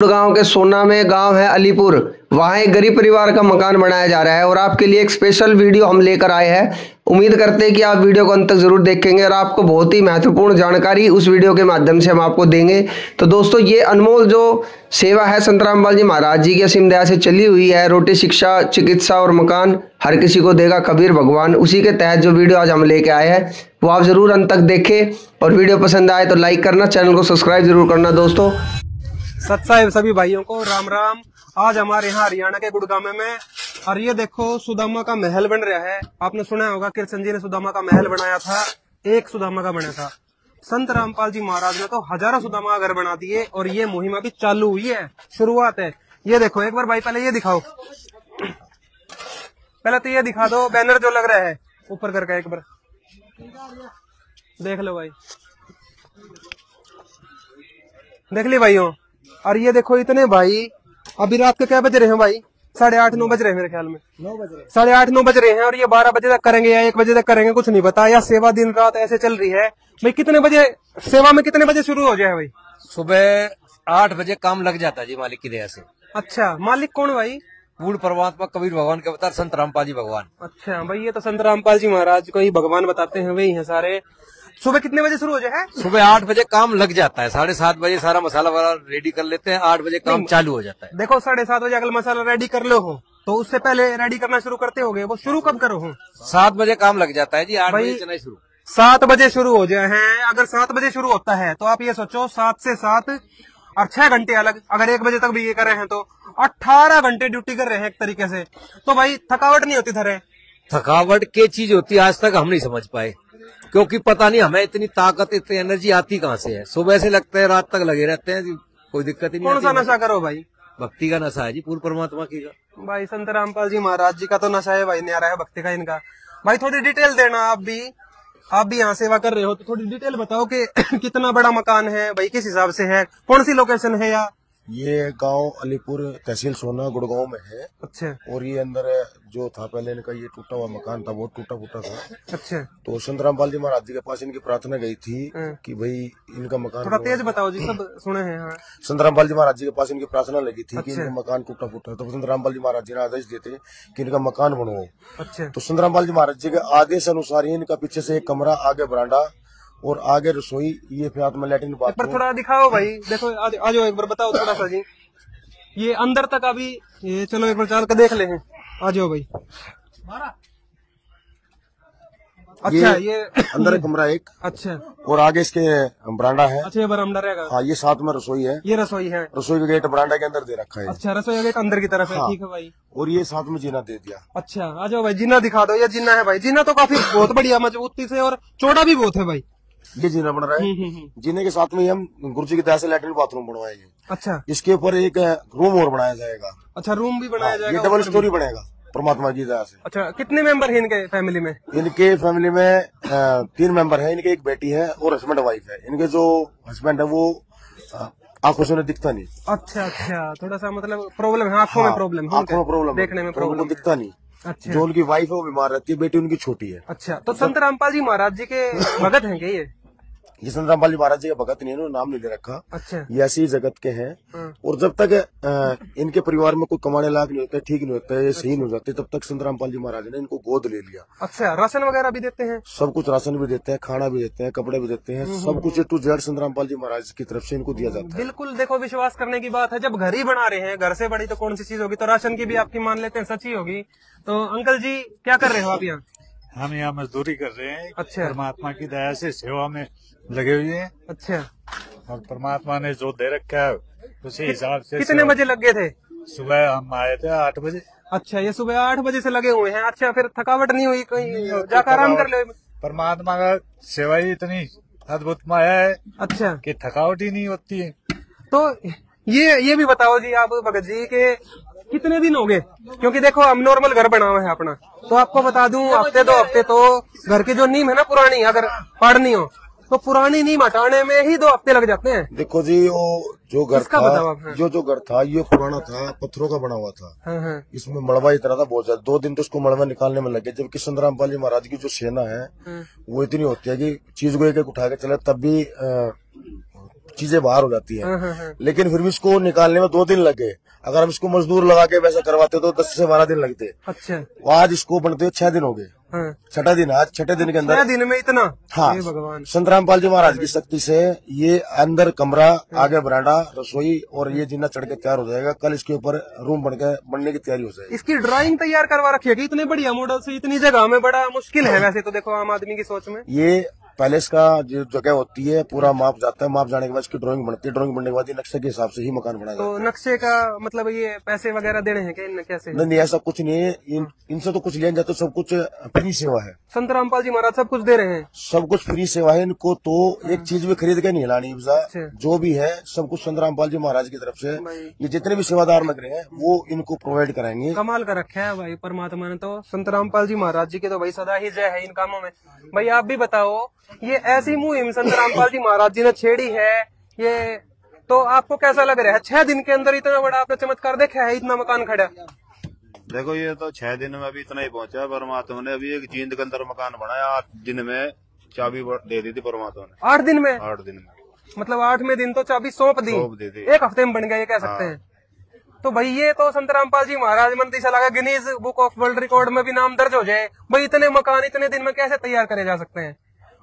गांव के सोना में गांव है अलीपुर। वहां एक गरीब परिवार का मकान बनाया जा रहा है और आपके लिए एक स्पेशल वीडियो हम लेकर आए हैं। उम्मीद करते हैं कि आप वीडियो को अंत तक जरूर देखेंगे और आपको बहुत ही महत्वपूर्ण जानकारी उस वीडियो के माध्यम से हम आपको देंगे। तो दोस्तों, ये अनमोल जो सेवा है संत रामपाल जी महाराज जी की असीम दया से चली हुई है, रोटी शिक्षा चिकित्सा और मकान हर किसी को देगा कबीर भगवान, उसी के तहत जो वीडियो आज हम लेके आए हैं वो आप जरूर अंत तक देखें और वीडियो पसंद आए तो लाइक करना, चैनल को सब्सक्राइब जरूर करना। दोस्तों, सत साहिब सभी भाइयों को राम राम। आज हमारे यहाँ हरियाणा के गुड़गांव में और ये देखो सुदामा का महल बन रहा है। आपने सुना होगा कृष्ण जी ने सुदामा का महल बनाया था, एक सुदामा का बना था। संत रामपाल जी महाराज ने तो हजारों सुदामा का घर बना दिए और ये मुहिम अभी चालू हुई है, शुरुआत है। ये देखो एक बार भाई, पहले ये दिखाओ, पहले तो ये दिखा दो बैनर जो लग रहा है ऊपर करके, एक बार देख लो भाई, देख ली भाइयों। और ये देखो इतने भाई, अभी रात के क्या बज रहे हैं भाई? 8:30-9 बज रहे हैं मेरे ख्याल में, 8:30-9 बज रहे हैं और ये 12 बजे तक करेंगे या 1 बजे तक करेंगे, कुछ नहीं पता। या सेवा दिन रात ऐसे चल रही है भाई। कितने बजे सेवा में, कितने बजे शुरू हो जाए भाई? सुबह 8 बजे काम लग जाता है जी, मालिक की दया से। अच्छा, मालिक कौन भाई? पूर्ण परमात्मा कबीर भगवान के अवतार संत रामपाल जी भगवान। अच्छा भाई, ये तो संत रामपाल जी महाराज को ही भगवान बताते हैं, वही है सारे। सुबह कितने बजे शुरू हो जाए? सुबह 8 बजे काम लग जाता है, 7:30 बजे सारा मसाला वाला रेडी कर लेते हैं, 8 बजे काम चालू हो जाता है। देखो 7:30 बजे अगर मसाला रेडी कर लो हो तो उससे पहले रेडी करना शुरू करते होगे, वो शुरू कब करो हो? 7 बजे काम लग जाता है जी, 8 बजे चना शुरू। 7 बजे शुरू हो जाए हैं। अगर 7 बजे शुरू होता है तो आप ये सोचो 7 से 7 और 6 घंटे अलग, अगर 1 बजे तक भी ये कर रहे हैं तो 18 घंटे ड्यूटी कर रहे हैं एक तरीके से। तो भाई थकावट नहीं होती? थरे थकावट की चीज होती है, आज तक हम नहीं समझ पाए, क्योंकि पता नहीं हमें इतनी ताकत इतनी एनर्जी आती कहाँ से है। सुबह से लगता है रात तक लगे रहते हैं, कोई दिक्कत ही नहीं। कौन सा नशा करो भाई? भक्ति का नशा है जी, पूर्ण परमात्मा की का। भाई संत रामपाल जी महाराज जी का तो नशा है भाई, न्यारा है भक्ति का इनका। भाई थोड़ी डिटेल देना, आप भी यहाँ सेवा कर रहे हो तो थोड़ी डिटेल बताओ कि कितना बड़ा मकान है भाई, किस हिसाब से है, कौन सी लोकेशन है? या ये गांव अलीपुर तहसील सोना गुड़गांव में है। अच्छा। और ये अंदर जो था पहले इनका ये टूटा हुआ मकान था, बहुत टूटा फूटा था। अच्छा। तो संत रामपाल जी महाराज जी के पास इनकी प्रार्थना गई थी कि भाई इनका मकान थोड़ा तेज बताओ जी, सब सुने हैं। हाँ। संत रामपाल जी महाराज जी के पास इनकी प्रार्थना लगी थी कि इनका मकान टूटा फूटा है, तो संत रामपाल जी महाराज जी ने आदेश देते कि इनका मकान बनवाओ। अच्छा। तो संत रामपाल जी महाराज जी के आदेश अनुसार ही इनका पीछे से एक कमरा, आगे बरांडा और आगे रसोई, ये फिर में लैट्रिन बाथरूम। थोड़ा दिखाओ भाई, देखो आ जाओ एक बार, बताओ थोड़ा सा जी। ये अंदर तक अभी ये चलो एक बार चल कर देख ले हैं, आ जाओ भाई। अच्छा, ये अंदर कमरा एक। अच्छा। और आगे इसके बरांडा है। अच्छा, ये बरामदा रहेगा। हाँ, ये साथ में रसोई है। ये रसोई है, रसोई का गेट बरांडा के अंदर दे रखा है। अच्छा, रसोई का गेट अंदर की तरफ है। हाँ। ठीक है भाई। और ये साथ में जीना दे दिया। अच्छा, आ जाओ भाई, जीना दिखा दो। ये जीना है भाई, जीना तो काफी बहुत बढ़िया मजबूती से और चौड़ा भी बहुत है भाई। ये जीना बन रहा है। जीने के साथ में ही हम गुरुजी की दया से लैट्रिन बाथरूम बनवाएंगे। अच्छा। इसके ऊपर एक रूम और बनाया जाएगा। अच्छा, रूम भी बनाया जाएगा। ये डबल स्टोरी बनेगा परमात्मा की दया से। अच्छा, कितने मेंबर हैं इनके फैमिली में? इनके फैमिली में 3 मेंबर हैं। इनके एक बेटी है और हस्बैंड वाइफ है। इनके जो हस्बैंड है वो आंखों से दिखता नहीं। अच्छा अच्छा, थोड़ा सा मतलब प्रॉब्लम है, आंखों में प्रॉब्लम है, आंखों में प्रॉब्लम, देखने में प्रॉब्लम, दिखता नहीं। अच्छा। जो उनकी वाइफ है वो बीमार रहती है, बेटी उनकी छोटी है। अच्छा, तो संत रामपाल जी महाराज जी के भगत हैं क्या ये संत रामपाल जी महाराज जी का भगत नहीं है, उन्होंने नाम नहीं ले रखा। अच्छा। ये ऐसे ही जगत के हैं। और जब तक इनके परिवार में कोई कमाने लायक नहीं होता, ठीक नहीं होता, ये सही नहीं हो जाते, तब तक संत रामपाल जी महाराज ने इनको गोद ले लिया। अच्छा, राशन वगैरह भी देते हैं? सब कुछ, राशन भी देते हैं, खाना भी देते हैं, कपड़े भी देते हैं, सब कुछ A to Z संत रामपाल जी महाराज की तरफ से इनको दिया जाता है। बिल्कुल, देखो विश्वास करने की बात है। जब घर ही बना रहे हैं, घर से बड़ी तो कौन सी चीज होगी, तो राशन की भी आपकी मान लेते हैं सच्ची होगी। तो अंकल जी क्या कर रहे हो आप यहाँ? हम यहाँ मजदूरी कर रहे हैं। अच्छा। परमात्मा की दया से सेवा में लगे हुए हैं। अच्छा। और परमात्मा ने जो दे रखा है उसी हिसाब से। कितने बजे लग गए थे? सुबह हम आए थे 8 बजे। अच्छा, ये सुबह 8 बजे से लगे हुए हैं। अच्छा, फिर थकावट नहीं हुई? कहीं जाकर आराम कर ले? परमात्मा का सेवा ही इतनी अद्भुत माया है अच्छा, कि थकावट ही नहीं होती है। तो ये भी बताओ जी आप भगत जी के कितने दिन हो गए? क्योंकि देखो हम नॉर्मल घर बना हुआ है अपना, तो आपको बता दूं हफ्ते 2 हफ्ते तो घर की जो नींव है ना पुरानी, अगर पड़नी हो तो पुरानी नींव हटाने में ही 2 हफ्ते लग जाते हैं। देखो जी, वो जो घर इसका था, बताओ आप। जो घर था ये पुराना था, पत्थरों का बना हुआ था। हाँ। इसमें मड़वा इतना था बहुत ज्यादा, 2 दिन तो उसको मड़वा निकालने में लगे। जबकि संत रामपाल जी महाराज की जो सेना है वो इतनी होती है कि चीज को एक एक उठा के चले, तब भी चीजें बाहर हो जाती हैं। लेकिन फिर भी इसको निकालने में 2 दिन लग गए। अगर हम इसको मजदूर लगा के वैसा करवाते तो 10 से 12 दिन लगते। अच्छा, आज इसको बनते हुए 6 दिन हो गए। छठा दिन आज, छठे दिन के अंदर 6 दिन में इतना। हाँ, हे भगवान। संत रामपाल जी महाराज की शक्ति से ये अंदर कमरा, आगे बरांडा, रसोई और ये जिन्ना चढ़ के तैयार हो जाएगा। कल इसके ऊपर रूम बनने की तैयारी हो जाएगी। इसकी ड्राइंग तैयार करवा रखी है कि इतने बढ़िया मॉडल से इतनी जगह में, बड़ा मुश्किल है वैसे तो देखो आम आदमी की सोच में। ये पैलेस का जो जगह होती है पूरा माप जाता है। माप जाने के बाद इसकी ड्राइंग बनती है। ड्राइंग बनने के बाद ये नक्शे के हिसाब से ही मकान बनाया जाता है। तो नक्शे का मतलब ये पैसे वगैरह देने हैं क्या इनमें, कैसे? नहीं, ऐसा कुछ नहीं है। इनसे तो कुछ लिया जाता, सब कुछ फ्री सेवा है। संत रामपाल जी महाराज सब कुछ दे रहे हैं? सब कुछ फ्री सेवा है। इनको तो एक चीज भी खरीद के नहीं लानी। जो भी है सब कुछ संत रामपाल जी महाराज की तरफ से, ये जितने भी सेवादार लग रहे हैं वो इनको प्रोवाइड कराएंगे। कमाल का रखा है भाई परमात्मा ने तो। संत रामपाल जी महाराज जी के तो भाई सदा ही जय है इन कामों में। भाई आप भी बताओ, ये ऐसी मुहिम संत रामपाल जी महाराज जी ने छेड़ी है, ये तो आपको कैसा लग रहा है? 6 दिन के अंदर इतना बड़ा आपने चमत्कार देखा है, इतना मकान खड़ा? देखो ये तो 6 दिन में अभी इतना ही पहुंचा है। परमात्मा ने अभी एक जींद के अंदर मकान बनाया। 8 दिन में चाबी दे दी थी परमात्मा ने। 8 दिन में? 8 दिन में मतलब 8वें दिन तो चाबी सौंप दी। एक हफ्ते में बन गया, ये कह सकते हैं। तो भाई ये तो संत रामपाल जी महाराज मन ऐसा लगा Guinness book of world record में भी नाम दर्ज हो जाए। भाई इतने मकान इतने दिन में कैसे तैयार करे जा सकते हैं?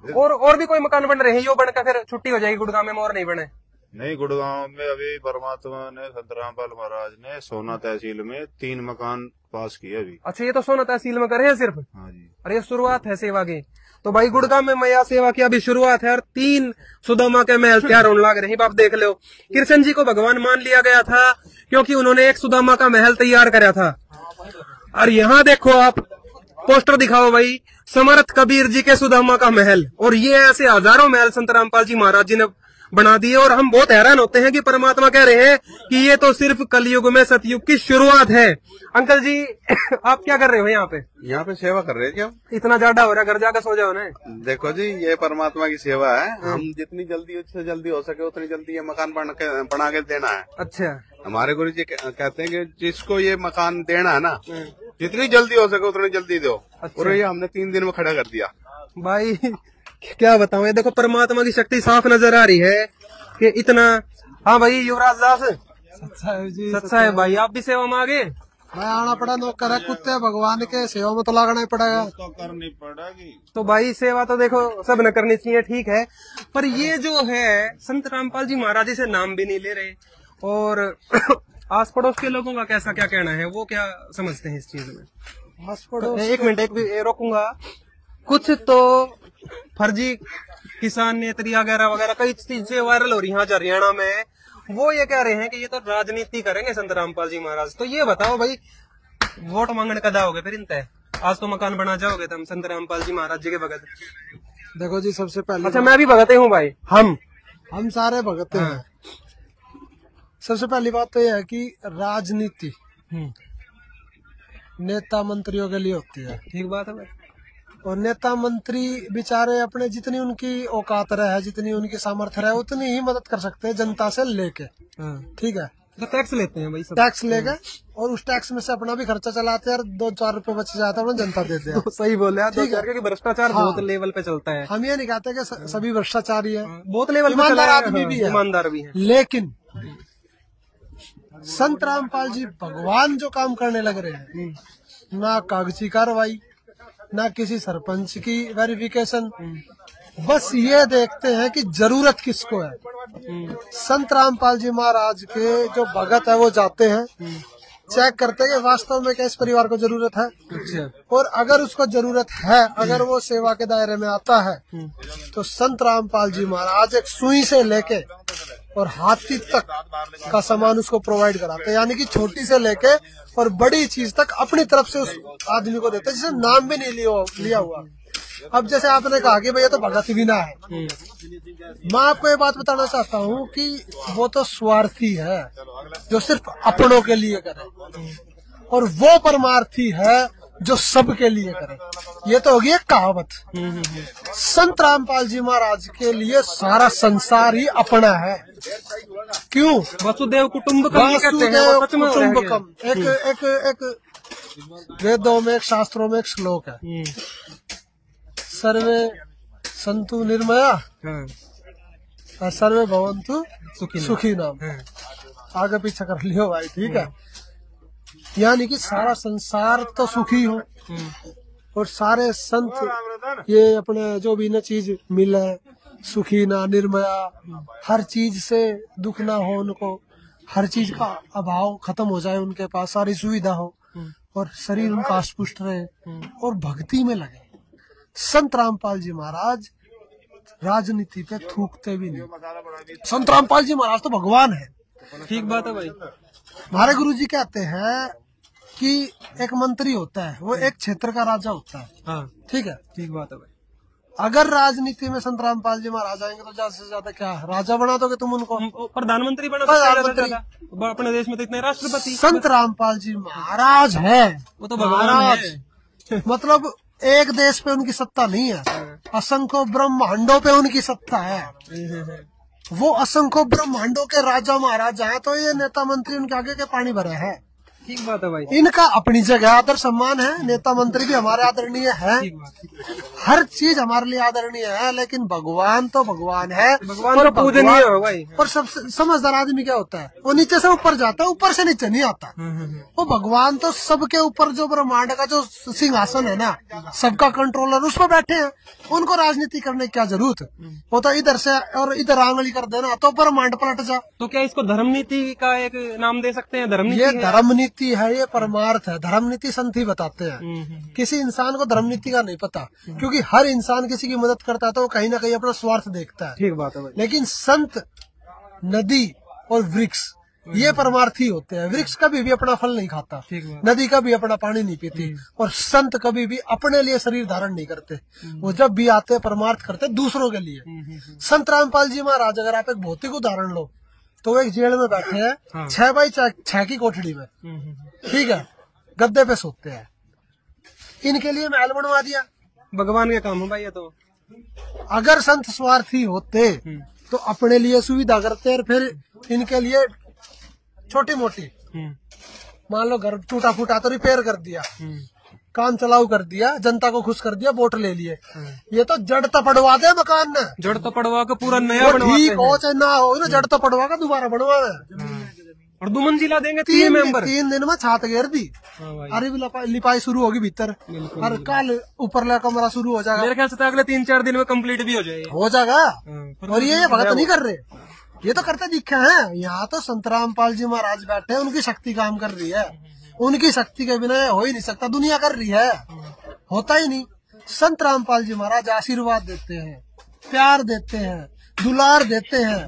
और भी कोई मकान बन रहे हैं? यो बनकर फिर छुट्टी हो जाएगी गुड़गांव में और नहीं बने? नहीं, गुड़गांव में अभी परमात्मा ने, संत रामपाल महाराज ने सोना तहसील में 3 मकान पास किए अभी। अच्छा, ये तो सोना तहसील में करे हैं सिर्फ? हाँ जी। और ये शुरुआत है सेवा की। तो भाई गुड़गांव में मैया सेवा की अभी शुरुआत है और 3 सुदामा के महल तैयार होने लग रहे हैं। आप देख लो, कृष्ण जी को भगवान मान लिया गया था क्योंकि उन्होंने एक सुदामा का महल तैयार कराया था। और यहाँ देखो आप, पोस्टर दिखाओ भाई, समर्थ कबीर जी के सुदामा का महल। और ये ऐसे हजारों महल संत रामपाल जी महाराज जी ने बना दिए। और हम बहुत हैरान होते हैं कि परमात्मा कह रहे हैं कि ये तो सिर्फ कलयुग में सतयुग की शुरुआत है। अंकल जी आप क्या कर रहे हो यहाँ पे? यहाँ पे सेवा कर रहे हैं जी हम। इतना ज्यादा हो रहा है, घर जाकर सो जाओ ना। देखो जी, ये परमात्मा की सेवा है। हम जितनी जल्दी उससे जल्दी हो सके उतनी जल्दी ये मकान बना के देना है। अच्छा, हमारे गुरु जी कहते हैं कि जिसको ये मकान देना है ना, जितनी जल्दी हो सके उतनी जल्दी दो। अच्छा। और ये हमने 3 दिन में खड़ा कर दिया भाई। क्या बताऊं, ये देखो परमात्मा की शक्ति साफ नजर आ रही है कि इतना। हाँ भाई युवराज दास, सच्चा है भाई, आप भी सेवा में आगे? मैं आना पड़ा, नौकर है कुत्ते भगवान के, सेवा में तो लगना ही पड़ेगा। तो करनी पड़ेगी। तो भाई सेवा तो देखो सब न करनी चाहिए, ठीक है। पर ये जो है संत रामपाल जी महाराज जी से नाम भी नहीं ले रहे। और आस पड़ोस के लोगों का कैसा क्या कहना है, वो क्या समझते हैं इस चीज में? आस पड़ोस, एक मिनट, एक भी रोकूंगा। कुछ तो फर्जी किसान नेत्री वगैरह वगैरह कई चीजें वायरल हो रही हैं आज हरियाणा में। वो ये कह रहे हैं कि ये तो राजनीति करेंगे संत रामपाल जी महाराज। तो ये बताओ भाई, वोट मांगने कदा होगे फिर इनते? आज तो मकान बना जाओगे तुम संत रामपाल जी महाराज जी के भगत। देखो जी, सबसे पहले, अच्छा मैं भी भगत हूँ भाई, हम सारे भगत हैं। सबसे पहली बात तो यह है कि राजनीति नेता मंत्रियों के लिए होती है। ठीक बात है भाई। और नेता मंत्री बेचारे अपने जितनी उनकी औकात है, जितनी उनकी सामर्थ्य है, उतनी ही मदद कर सकते हैं जनता से लेके। ठीक है, तो टैक्स लेते हैं भाई सब। टैक्स लेके, और उस टैक्स में से अपना भी खर्चा चलाते हैं और 2-4 रुपए बच जाता है, जनता देते हैं। सही बोले आप, ठीक है, क्योंकि भ्रष्टाचार बहुत लेवल पे चलता है। हम ये नहीं कहते कि सभी भ्रष्टाचारी है, बहुत लेवल पे ईमानदार चला है। आदमी भी है, ईमानदार भी है। लेकिन संत रामपाल जी भगवान जो काम करने लग रहे हैं, ना कागजी कार्रवाई, ना किसी सरपंच की वेरिफिकेशन, बस ये देखते हैं कि जरूरत किसको है। संत रामपाल जी महाराज के जो भगत है वो जाते हैं, चेक करते हैं कि वास्तव में क्या इस परिवार को जरूरत है। अच्छा। और अगर उसको जरूरत है, अगर वो सेवा के दायरे में आता है, तो संत रामपाल जी महाराज एक सुई से लेके और हाथी तक का सामान उसको प्रोवाइड कराते हैं। यानी कि छोटी से लेके और बड़ी चीज तक अपनी तरफ से उस आदमी को देते हैं, जिसे नाम भी नहीं लिया हुआ। अब जैसे आपने कहा कि भैया तो भगत भी ना है, मैं आपको ये बात बताना चाहता हूँ कि वो तो स्वार्थी है जो सिर्फ अपनों के लिए करे, और वो परमार्थी है जो सबके लिए करे। ये तो होगी एक कहावत। संत रामपाल जी महाराज के लिए सारा संसार ही अपना है। क्यों? वसुदेव कुटुम्बकम कहते हैं, वो सच में हो रहा है क्या? एक वेदों में, एक शास्त्रों में एक श्लोक है, सर्वे संतु निर्मया सर्वे भवन्तु सुखी नाम। आगे पीछे कर लियो भाई, ठीक है। यानी कि सारा संसार तो सुखी हो और सारे संत ये अपने जो भी न चीज मिले, सुखी ना, निर्मया, हर चीज से दुख ना हो उनको, हर चीज का अभाव खत्म हो जाए उनके पास, सारी सुविधा हो और शरीर उनका पुष्ट रहे और भक्ति में लगे। संत रामपाल जी महाराज राजनीति पे थूकते भी नहीं। संत रामपाल जी महाराज तो भगवान है। ठीक बात है भाई। हमारे गुरुजी कहते हैं कि एक मंत्री होता है, वो एक क्षेत्र का राजा होता है। हाँ, ठीक है, ठीक बात है भाई। अगर राजनीति में संत रामपाल जी महाराज आएंगे तो ज्यादा से ज्यादा क्या राजा बना दोगे तुम उनको? प्रधानमंत्री बना प्रधानमंत्री। अपने देश में तो इतने राष्ट्रपति। संत रामपाल जी महाराज है, वो तो भगवान है। मतलब एक देश पे उनकी सत्ता नहीं है, असंख्य ब्रह्मांडों पे उनकी सत्ता है। वो असंख्य ब्रह्मांडों के राजा महाराजा हैं, तो ये नेता मंत्री उनके आगे के पानी भरे हैं। ठीक बात है भाई। इनका अपनी जगह आदर सम्मान है, नेता मंत्री भी हमारे आदरणीय है, हर चीज हमारे लिए आदरणीय है, लेकिन भगवान तो भगवान है। भगवान तो पूजनीय हो भाई। और सबसे समझदार आदमी क्या होता है, वो नीचे से ऊपर जाता है, ऊपर से नीचे नहीं आता। वो भगवान तो सबके ऊपर जो ब्रह्मांड का जो सिंहासन है ना, सबका कंट्रोलर, उस पर बैठे हैं। उनको राजनीति करने की क्या जरूरत? वो तो इधर से और इधर आंगली कर देना तो ब्रह्मांड पलट जा। तो क्या इसको धर्म नीति का एक नाम दे सकते हैं? धर्म नीति ये धर्म नीति है, ये परमार्थ है। धर्म नीति संत ही बताते हैं। किसी इंसान को धर्म नीति का नहीं पता, क्योंकि हर इंसान किसी की मदद करता है तो वो कहीं ना कहीं अपना स्वार्थ देखता है। ठीक बात है भाई। लेकिन संत, नदी और वृक्ष ये परमार्थी होते हैं। वृक्ष कभी भी अपना फल नहीं खाता, नदी कभी अपना पानी नहीं पीती, और संत कभी भी अपने लिए शरीर धारण नहीं करते। वो जब भी आते हैं परमार्थ करते दूसरों के लिए। संत रामपाल जी महाराज, अगर आप एक भौतिक उदाहरण लो तो वो एक जेल में बैठे हैं, 6x6 की कोठड़ी में, ठीक है, गद्दे पे सोते हैं। इनके लिए महल बनवा दिया। भगवान के काम है भाई ये तो। अगर संत स्वार्थी होते तो अपने लिए सुविधा करते और फिर इनके लिए छोटी मोटी, मान लो घर टूटा फूटा तो रिपेयर कर दिया, काम चलाऊ कर दिया, जनता को खुश कर दिया, वोट ले लिए। ये तो जड़ तो पड़वा दे मकान ने, जड़ तो पड़वा के पूरा नया बनवाते ठीक हो चाहे ना हो ना, जड़ तो पड़वा का दोबारा बनवावे और 2 मंजिला देंगे। 3 दिन में छात घेर दी। अरे लिपाई शुरू होगी भीतर, और कल ऊपर कमरा शुरू हो जाएगा। मेरे ख्याल से अगले 3-4 दिन में कंप्लीट भी हो जाएगा। और ये भगत नहीं कर रहे, ये तो करते दिखे हैं। यहाँ तो संत रामपाल जी महाराज बैठे हैं, उनकी शक्ति काम कर रही है। उनकी शक्ति के बिना हो ही नहीं सकता, दुनिया कर रही है, होता ही नहीं। संत रामपाल जी महाराज आशीर्वाद देते हैं, प्यार देते हैं, दुलार देते हैं।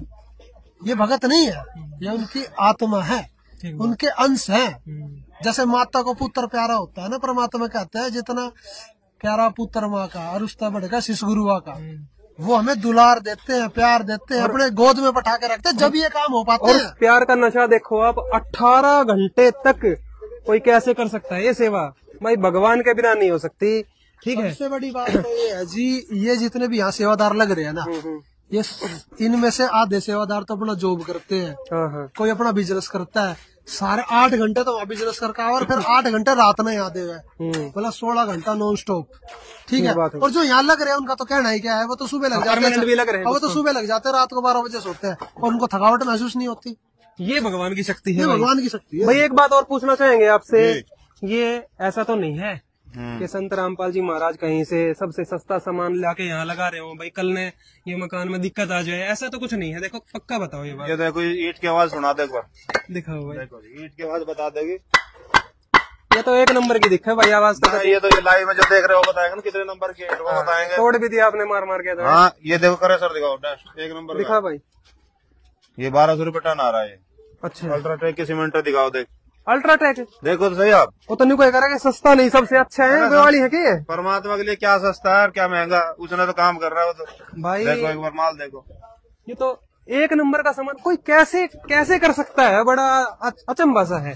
ये भगत नहीं है, ये उनकी आत्मा है, उनके अंश है। जैसे माता को पुत्र प्यारा होता है ना, परमात्मा कहते हैं जितना प्यारा पुत्र माँ का और उसका बढ़ेगा शिष्य गुरुआ का। वो हमें दुलार देते हैं, प्यार देते हैं, अपने गोद में बैठा के रखते हैं, जब ये काम हो पाते हैं। प्यार का नशा देखो आप, 18 घंटे तक कोई कैसे कर सकता है ये सेवा? भाई भगवान के बिना नहीं हो सकती। ठीक है, सबसे बड़ी बात तो ये है जी, ये जितने भी यहाँ सेवादार लग रहे हैं ना, ये इनमें से आधे सेवादार तो अपना जॉब करते हैं, कोई अपना बिजनेस करता है। सारे 8 घंटे तो वहाँ बिजनेस करके और फिर 8 घंटे रात में यहाँ दे हुए, मतलब 16 घंटा नॉन स्टॉप। ठीक है, और जो यहाँ लग रहे हैं उनका तो कहना ही क्या है, वो तो सुबह लग जाते हैं, वो तो सुबह लग जाते हैं, रात को 12 बजे सोते हैं और उनको थकावट महसूस नहीं होती। ये भगवान की शक्ति है, ये भगवान की शक्ति है भाई। एक बात और पूछना चाहेंगे आपसे, ये ऐसा तो नहीं है कि संत रामपाल जी महाराज कहीं से सबसे सस्ता सामान लाके यहाँ लगा रहे हो, भाई कल ने ये मकान में दिक्कत आ जाए? ऐसा तो कुछ नहीं है। देखो पक्का बताओ ये बात। ये देखो, ईंट की आवाज सुना दे एक बार, दिखाओ भाई। देखो ईंट की आवाज बता देगी। ये तो 1 नंबर की दिखा भाई आवाज तो। ये तो ये लाइव में जो देख रहे हो बताएगा ना कितने नंबर की है, वो बताएंगे। तोड़ भी दिया आपने मार मार के। हाँ, ये देखो करे सर, दिखाओ 1 नंबर दिखा भाई। ये 1200 रुपये टन आ रहा है। अच्छा, अल्ट्राटेक की सीमेंट दिखाओ, देख अल्ट्राटेक देखो तो सही आप। वो तो नहीं कोई करेगा, सस्ता नहीं सबसे अच्छा है, दिवाली है क्या? परमात्मा के लिए क्या सस्ता है और क्या महंगा, उसने तो काम कर रहा है वो तो। भाई देखो एक बार माल देखो, ये तो 1 नंबर का सामान कोई कैसे कैसे कर सकता है, बड़ा अचंभा सा है।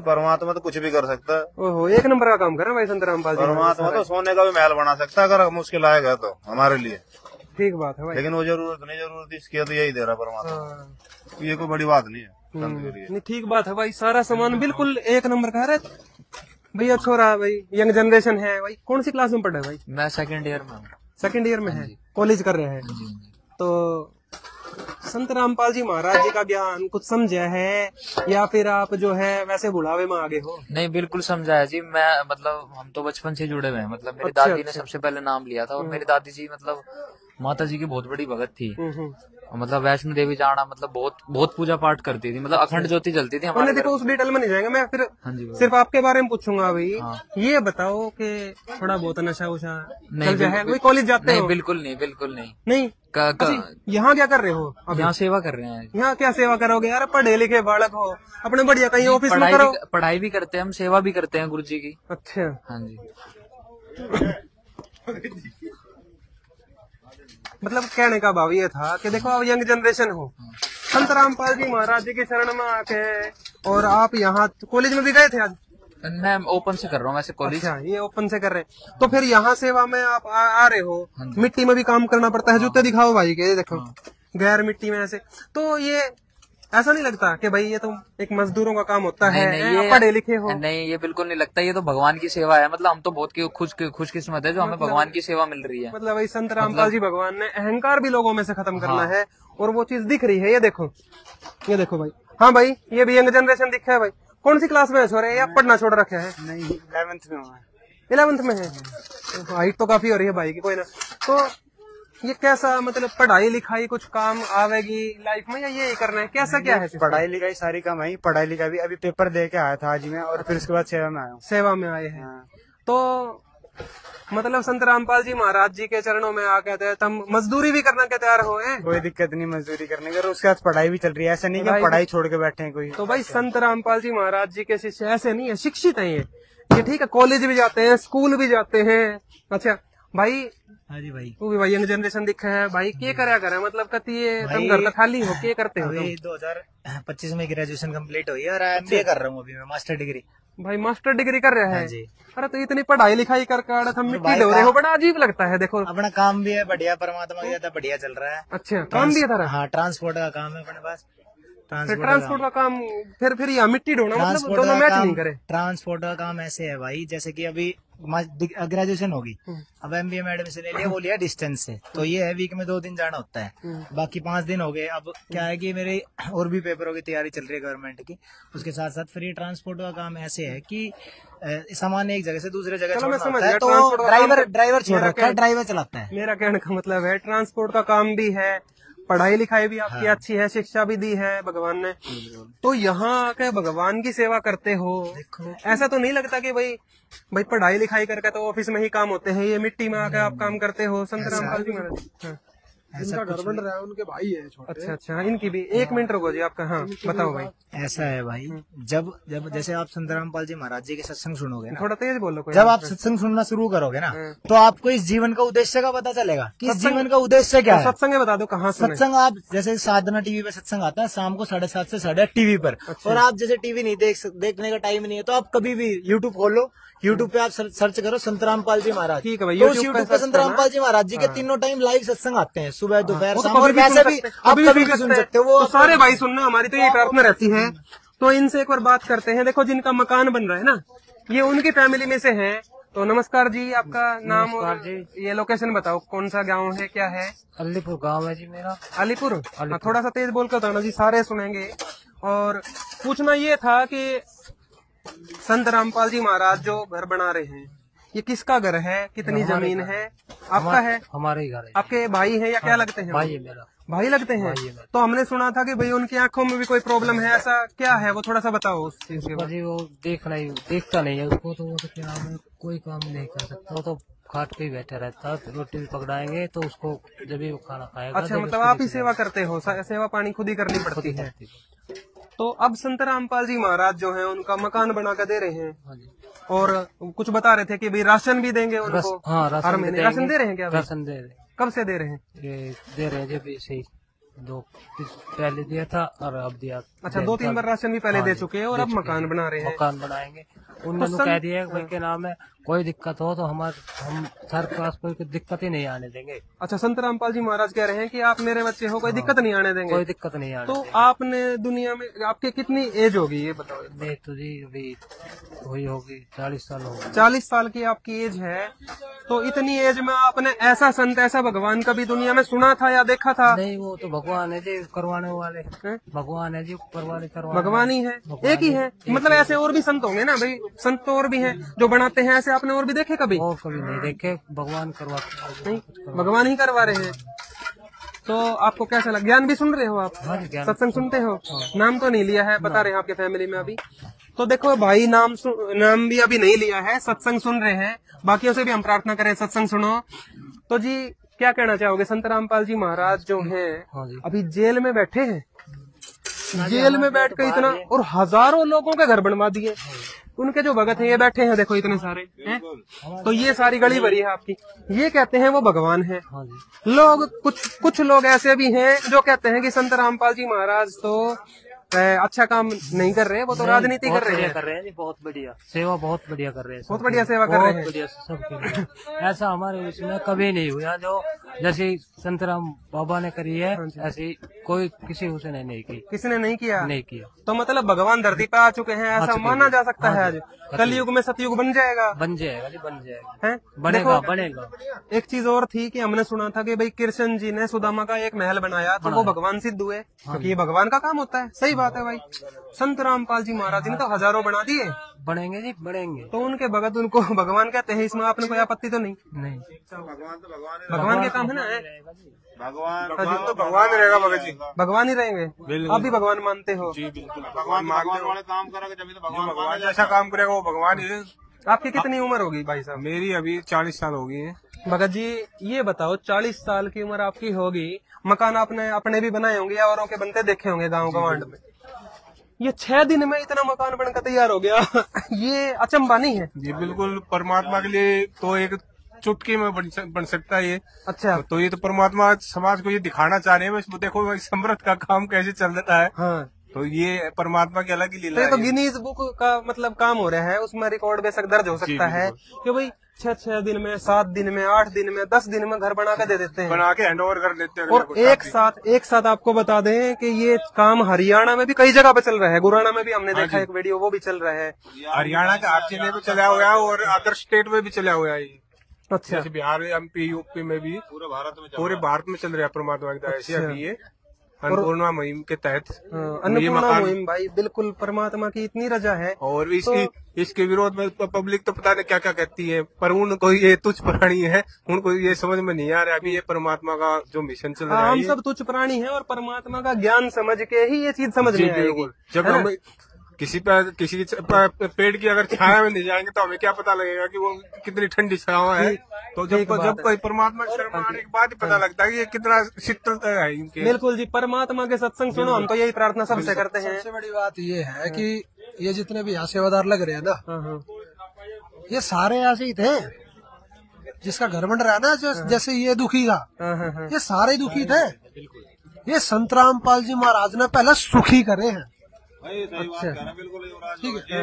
परमात्मा तो कुछ भी कर सकता है। ओहो, 1 नंबर का काम कर रहा है भाई संत रामपाल जी। परमात्मा तो सोने का भी महल बना सकता है अगर मुश्किल आएगा तो हमारे लिए। ठीक बात है भाई, लेकिन वो जरूरत नहीं, जरूरत इसकी तो यही दे रहा परमात्मा। ये कोई बड़ी बात नहीं है। नहीं ठीक बात है भाई, सारा सामान बिल्कुल 1 नंबर का है। भैया छोरा भाई, यंग जनरेशन है भाई। कौन सी क्लास में पढ़ा है भाई? मैं 2nd ईयर में हूँ। 2nd ईयर में है, कॉलेज कर रहे हैं। तो संत रामपाल जी महाराज जी का ज्ञान कुछ समझा है या फिर आप जो है वैसे बुढ़ावे में आगे हो? नहीं, बिल्कुल समझा है जी। मैं मतलब हम तो बचपन से जुड़े हुए हैं। मतलब मेरी अच्छा, दादी ने सबसे पहले नाम लिया था, और मेरी दादी जी मतलब माता जी की बहुत बड़ी भगत थी। मतलब वैष्णो देवी जाना, मतलब बहुत पूजा पाठ करती थी, मतलब अखंड ज्योति जलती थी हमारे। देखो उस डिटेल में नहीं जाएंगे, मैं फिर सिर्फ आपके बारे में पूछूंगा भाई। ये बताओ कि थोड़ा बहुत नशा वशा चल है? कोई कॉलेज जाते नहीं, हो? बिल्कुल नहीं, बिल्कुल नहीं। नहीं, यहाँ क्या कर रहे हो? अब यहाँ सेवा कर रहे हैं। यहाँ क्या सेवा करोगे यार? पढ़े लिखे बालक हो, अपने बढ़िया कहीं ऑफिस में करो। पढ़ाई भी करते हैं हम, सेवा भी करते हैं गुरु जी की। अच्छा, हाँ जी। मतलब कहने का भाव ये था कि देखो आप यंग जनरेशन हो, संत रामपाल जी महाराज जी के शरण में आके, और आप यहाँ कॉलेज में भी गए थे आज? मैं ओपन से कर रहा हूँ वैसे कॉलेज। अच्छा, ये ओपन से कर रहे हैं। तो फिर यहाँ सेवा में आप आ रहे हो, मिट्टी में भी काम करना पड़ता है। जूते दिखाओ भाई के, देखो गैर मिट्टी में ऐसे। तो ये ऐसा नहीं लगता कि भाई ये तो एक मजदूरों का काम होता है? ये पढ़े लिखे हो? नहीं, ये बिल्कुल नहीं लगता। ये तो भगवान की सेवा है। मतलब हम तो बहुत खुशकिस्मत है जो हमें भगवान की सेवा मिल रही है। मतलब भाई संत रामपाल जी भगवान ने अहंकार भी लोगों में से खत्म करना है, और वो चीज दिख रही है। ये देखो भाई। हाँ भाई, ये भी यंग जनरेशन दिखा है भाई। कौन सी क्लास में है छोरे? या पढ़ना छोड़ रखा है? नहीं, 11th में हूँ। 11th में है? हाइट तो काफी हो रही है भाई की, कोई ना। तो ये कैसा, मतलब पढ़ाई लिखाई कुछ काम आवेगी लाइफ में, या ये करना है? कैसा क्या है? पढ़ाई लिखाई सारी काम आई। पढ़ाई लिखाई भी अभी पेपर दे के आया था आज मैं, और फिर उसके बाद सेवा में आया हूँ। सेवा में आए हैं। तो मतलब संत रामपाल जी महाराज जी के चरणों में आके थे, तुम मजदूरी भी करना के तैयार हो? कोई दिक्कत नहीं मजदूरी करने की, और उसके बाद पढ़ाई भी चल रही है। ऐसा नहीं कि पढ़ाई छोड़ के बैठे हैं कोई। तो भाई संत रामपाल जी महाराज जी के शिष्य ऐसे नहीं है, शिक्षित है ये ठीक है। कॉलेज भी जाते हैं, स्कूल भी जाते हैं। अच्छा भाई, हाँ जी भाई, वो भी भाई यंग जनरेशन दिखा है भाई। क्या करया करे? मतलब कती तुम घर खाली हो, क्या करते हो? अभी 2025 में ग्रेजुएशन कंप्लीट हुई है, और MBA कर रहा हूँ अभी मैं, मास्टर डिग्री। भाई मास्टर डिग्री कर रहा है? हाँ जी। अरे तो इतनी पढ़ाई लिखाई कर हम मिट्टी ढो रहे हो, बड़ा अजीब लगता है। देखो अपना काम भी है बढ़िया, परमात्मा की ज्यादा बढ़िया चल रहा है। अच्छा, काम भी है? हाँ, ट्रांसपोर्ट का काम है अपने पास। ट्रांसपोर्ट का काम, फिर यहाँ मिट्टी ढोना, मतलब दोनों मैच नहीं करे। ट्रांसपोर्ट का काम ऐसे है भाई, जैसे कि अभी ग्रेजुएशन होगी, अब MBA में एडमिशन ले लिया, वो लिया डिस्टेंस से, तो ये है वीक में 2 दिन जाना होता है, बाकी 5 दिन हो गए। अब क्या है कि मेरे और भी पेपरों की तैयारी चल रही है गवर्नमेंट की, उसके साथ साथ फ्री ट्रांसपोर्ट का काम ऐसे है कि सामान एक जगह से दूसरे जगह छोड़ना होता है, तो ड्राइवर छोड़ रखा है, ड्राइवर चलाता है। मेरा कहने का मतलब है ट्रांसपोर्ट का काम भी है, पढ़ाई लिखाई भी आपकी अच्छी है, शिक्षा भी दी है भगवान ने, तो यहाँ आके भगवान की सेवा करते हो। ऐसा तो नहीं लगता कि भाई पढ़ाई लिखाई करके तो ऑफिस में ही काम होते हैं, ये मिट्टी में आके आप काम करते हो? संत रामपाल जी महाराज इनका घर बन रहा है, उनके भाई है छोटे। अच्छा, इनकी भी। 1 मिनट रुको जी आपका। हाँ बताओ भाई। ऐसा है भाई, जब जैसे आप संत रामपाल जी महाराज जी के सत्संग सुनोगे ना, थोड़ा तेज बोलो। जब आप सत्संग सुनना शुरू करोगे ना, तो आपको इस जीवन का उद्देश्य का पता चलेगा कि इस जीवन का उद्देश्य क्या है। सत्संग बता दो कहाँ सत्संग। आप जैसे साधना टीवी पे सत्संग आता है शाम को 7:30 से 8:30 टीवी पर, और आप जैसे टीवी नहीं देखने का टाइम नहीं है, तो आप कभी भी यूट्यूब खोलो, यूट्यूब पे आप सर्च करो संत रामपाल जी महाराज। ठीक है भाई, यूट्यूब पे संत रामपाल जी महाराज जी के 3 टाइम लाइव सत्संग आते हैं, सुबह दोपहर शाम, और वैसे भी आप कभी भी सुन सकते हो। वो सारे भाई सुनना, हमारी तो यही प्रार्थना रहती है। तो इनसे एक बार बात करते हैं। देखो जिनका मकान बन रहा है ना, ये उनकी फैमिली में से है। तो नमस्कार जी, आपका नाम और ये लोकेशन बताओ, कौन सा गांव है, क्या है? अलीपुर गांव है जी मेरा। अलीपुर? थोड़ा सा तेज बोल कर बताना जी, सारे सुनेंगे। और पूछना ये था कि संत रामपाल जी महाराज जो घर बना रहे हैं, ये किसका घर है, कितनी जमीन है? आपका है? हमारे ही घर है। आपके भाई है या क्या लगते हैं? भाई है मेरा। भाई लगते हैं? तो हमने सुना था कि भाई उनकी आंखों में भी कोई प्रॉब्लम है, ऐसा क्या है? वो थोड़ा सा बताओ उस चीज के बारे में। वो देखता नहीं है उसको, तो वो तो क्या है, कोई काम नहीं कर सकता, वो तो खाट पे ही बैठा रहता है। रोटी भी पकड़ाएंगे तो उसको जब भी वो खाना खाएगा। अच्छा, मतलब आप ही सेवा करते हो? सेवा पानी खुद ही करनी पड़ती है। तो अब संत रामपाल जी महाराज जो है उनका मकान बना कर दे रहे हैं, और कुछ बता रहे थे कि भाई राशन भी देंगे उनको। हर महीने राशन दे रहे हैं क्या? राशन दे रहे। कब से दे रहे हैं? ये दे रहे हैं जब से 2 पहले दिया था और अब दिया। अच्छा, 2-3 बार राशन भी पहले दे चुके हैं, और अब मकान बना रहे हैं। मकान बनाएंगे। उन्होंने कह दिया है भाई के नाम है, कोई दिक्कत हो तो हम थर्ड क्लास कोई दिक्कत ही नहीं आने देंगे। अच्छा, संत रामपाल जी महाराज कह रहे हैं कि आप मेरे बच्चे हो, कोई दिक्कत नहीं आने देंगे। कोई दिक्कत नहीं आने तो देंगे। आपने दुनिया में आपके कितनी एज होगी ये बताओ? मैं तो जी अभी वही होगी 40 साल होगी। 40 साल की आपकी एज है, तो इतनी एज में आपने ऐसा संत ऐसा भगवान कभी दुनिया में सुना था या देखा था? नहीं, वो तो भगवान है जी करवाने वाले, भगवान है जी ऊपर वाले करवाने। भगवान ही है, एक ही है। मतलब ऐसे और भी संत होंगे ना भाई, संत तो और भी हैं जो बनाते हैं, ऐसे आपने और भी देखे कभी? और कभी नहीं देखे, भगवान करवा नहीं, भगवान ही करवा रहे हैं। तो आपको कैसा लगा? ज्ञान भी सुन रहे हो आप? सत्संग सुनते हो? नाम तो नहीं लिया है, बता रहे हैं आपके फैमिली में अभी। तो देखो भाई, नाम भी अभी नहीं लिया है, सत्संग सुन रहे हैं। बाकियों से भी हम प्रार्थना करें सत्संग सुनो। तो जी क्या कहना चाहोगे? संत रामपाल जी महाराज जो हैं अभी जेल में बैठे हैं, जेल में बैठ कर इतना, और हजारों लोगों के घर बनवा दिए। उनके जो भगत हैं ये बैठे हैं, देखो इतने सारे हैं। तो ये सारी गली भरी है आपकी, ये कहते हैं वो भगवान है। लोग कुछ लोग ऐसे भी हैं जो कहते हैं कि संत रामपाल जी महाराज तो अच्छा काम नहीं कर रहे, वो तो राजनीति कर रहे हैं जी। बहुत बढ़िया सेवा, बहुत बढ़िया कर रहे हैं, बहुत बढ़िया सेवा कर रहे हैं, बढ़िया सबके लिए। ऐसा हमारे इसमें कभी नहीं हुआ जो जैसे संतराम बाबा ने करी है, ऐसी कोई किसी उसने नहीं की, किसी ने नहीं किया। तो मतलब भगवान धरती पे आ चुके हैं, ऐसा माना जा सकता है। आज कलयुग में सतयुग बन जाएगा जी, बन जाएगा है, बनेगा। एक चीज और थी कि हमने सुना था कि भाई कृष्ण जी ने सुदामा का एक महल बनाया, तो वो भगवान सिद्ध हुए, क्योंकि ये भगवान का काम होता है। सही बात है भाई। संत रामपाल जी महाराज जी ने तो हजारों बना दिए, बढ़ेंगे जी बढ़ेंगे। तो उनके भगत उनको भगवान कहते हैं, इसमें आपने कोई आपत्ति तो नहीं? भगवान के काम है ना, भगवान तो भगवान रहेगा भगत जी, भगवान ही रहेंगे। आप भी भगवान मानते हो? जी बिल्कुल, भगवान वाले काम करेगा जब तो भगवान जैसा काम करेगा वो भगवान ही है। आपकी कितनी उम्र होगी भाई साहब? मेरी अभी 40 साल हो गई है। भगत जी ये बताओ, 40 साल की उम्र आपकी होगी, मकान आपने अपने भी बनाए होंगे या औरों के बनते देखे होंगे गाँव गवांड में। ये 6 दिन में इतना मकान बनकर तैयार हो गया, ये अचंभा नहीं है? जी बिल्कुल, परमात्मा के लिए तो एक चुटकी में बन सकता है ये। अच्छा, तो ये तो परमात्मा समाज को ये दिखाना चाह रहे हैं, बस देखो समृद्ध का काम कैसे चल रहा है। हाँ। तो ये परमात्मा की अलग ही लीला है। तो गिनीज बुक का मतलब काम हो रहा है, उसमें रिकॉर्ड बेशक दर्ज हो सकता है कि भाई 6 दिन में, 7 दिन में, 8 दिन में, 10 दिन में घर बना के दे देते हैं, बना के हैंड ओवर कर देते हैं। और एक साथ आपको बता दें कि ये काम हरियाणा में भी कई जगह पे चल रहा है। गुराना में भी हमने देखा एक वीडियो, वो भी चल रहा है। हरियाणा का आप जिले में चला हुआ है और अदर स्टेट में भी चला हुआ है। अच्छा, जैसे बिहार, MP, UP में भी पूरे भारत में चल रहा है परमात्मा की दया से। अभी ये अन्नपूर्णा मुहिम के तहत अन्नपूर्णा मुहिम भाई, बिल्कुल परमात्मा की इतनी रजा है। और इसके विरोध में पब्लिक तो पता नहीं क्या क्या कहती है, पर उनको ये तुच्छ प्राणी है, उनको ये समझ में नहीं आ रहा। अभी ये परमात्मा का जो मिशन चल रहा है, हम सब तुच्छ प्राणी हैं और परमात्मा का ज्ञान समझ के ही ये चीज समझ में आएगी। जब हम किसी पेड़ की अगर छाया में नहीं जाएंगे तो हमें क्या पता लगेगा कि वो कितनी ठंडी छाया है। तो जब कोई परमात्मा की शरण आने के बाद ही पता लगता है कि ये कितना शीतलता है इनके। बिल्कुल जी, परमात्मा के सत्संग सुनो, हम तो यही प्रार्थना सबसे करते हैं। सबसे बड़ी बात ये है कि ये जितने भी यहाँ सेवादार लग रहे हैं ना, ये सारे ऐसे ही थे। जिसका घर बन रहा है ना, जैसे ये दुखी था, ये सारे दुखी थे। ये संत रामपाल जी महाराज ने पहले सुखी करे हैं। अच्छा, ठीक है।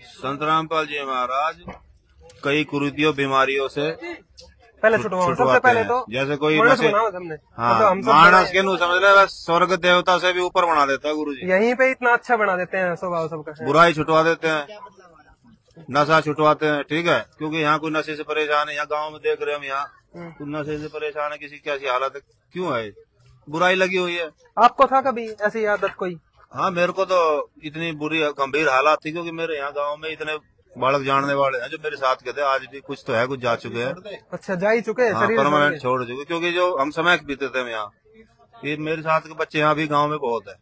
संत रामपाल जी महाराज कई कुरीतियों बीमारियों से पहले छुटवाते हैं। तो जैसे कोई मानस के नु समझ ले, बस स्वर्ग देवता से भी ऊपर बना देता है गुरु जी। यहीं पे इतना अच्छा बना देते हैं स्वभाव सबका। बुराई छुटवा देते हैं, नशा छुटवाते हैं, ठीक है। क्योंकि यहाँ कोई नशे से परेशान है, यहाँ गाँव में देख रहे हम, यहाँ कोई नशे से परेशान है, किसी की कैसी हालत है, क्यों है? बुराई लगी हुई है। आपको था कभी ऐसी आदत कोई? हाँ, मेरे को तो इतनी बुरी गंभीर हालात थी, क्योंकि मेरे यहाँ गांव में इतने बालक जानने वाले हैं जो मेरे साथ के थे। आज भी कुछ तो है, कुछ जा चुके हैं। अच्छा, जा ही चुके हैं? हाँ, परमानेंट छोड़ चुके, क्योंकि जो हम समय बीते थे यहाँ, ये मेरे साथ के बच्चे यहाँ भी गांव में बहुत है।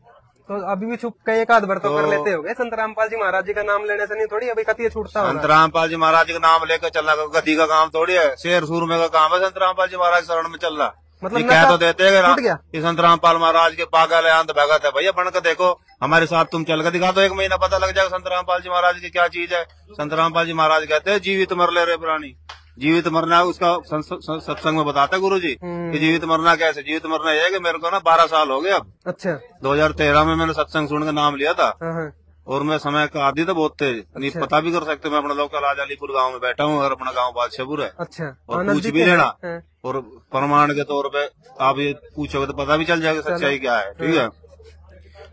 तो अभी भी छुप के एक आध बार तो कर लेते होगे। संत रामपाल जी महाराज जी का नाम लेने से नहीं थोड़ी अभी कतिये छूटता है। संत रामपाल जी महाराज जी का नाम लेकर चलना गति का काम थोड़ी है, शेर सूरमे का काम है। संत रामपाल जी महाराज शरण में चल रहा, मतलब कह तो देते हैं कि संत रामपाल महाराज के पागल है, अंत भगत है। भैया बनकर देखो, हमारे साथ तुम चल कर दिखा दो, 1 महीना पता लग जाएगा संत रामपाल जी महाराज की क्या चीज है। संत रामपाल जी महाराज कहते हैं जीवित मर ले रे प्राणी। जीवित मरना उसका सत्संग में बताता है गुरु जी कि जीवित मरना कैसे। जीवित मरना यह है कि मेरे को ना 12 साल हो गए अब। अच्छा, 2013 में मैंने सत्संग सुन के नाम लिया था, और मैं समय का आदि तो बहुत थे, नहीं पता भी कर सकते। मैं अपना लोकल आज अलीपुर गांव में बैठा हूँ और अपना गांव बादशाहपुर है। अच्छा, और पूछ भी लेना और प्रमाण के तौर पे आप ये पूछोगे तो पता भी चल जाएगा सच्चाई क्या है। ठीक है,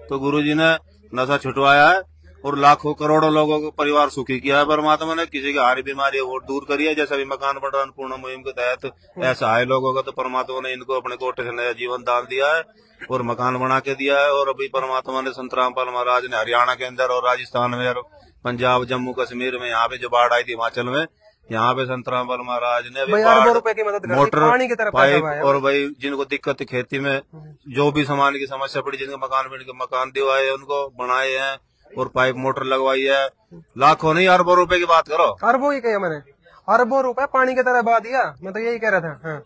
तो गुरुजी ने नशा छुटवाया है और लाखों करोड़ों लोगों को परिवार सुखी किया है परमात्मा ने। किसी की हारी बीमारी वो दूर करी है, जैसे अभी मकान बंटवारा पूर्ण मुहिम के तहत ऐसा है लोगों का, तो परमात्मा ने इनको अपने कोटे से नया जीवन दान दिया है और मकान बना के दिया है। और अभी परमात्मा ने संत रामपाल महाराज ने हरियाणा के अंदर और राजस्थान में और पंजाब जम्मू कश्मीर में, यहाँ पे जो बाढ़ आई थी हिमाचल में, यहाँ पे संत रामपाल महाराज ने मोटर पाइप और भाई जिनको दिक्कत थी खेती में, जो भी सामान की समस्या पड़ी, जिनको मकान दिवाए उनको बनाए हैं और पाइप मोटर लगवाई है। लाखों नहीं अरबों रुपए की बात करो। अरबों ही कहा मैंने, अरबों रुपए पानी की तरह बहा दिया। मैं तो यही कह रहा था। हाँ।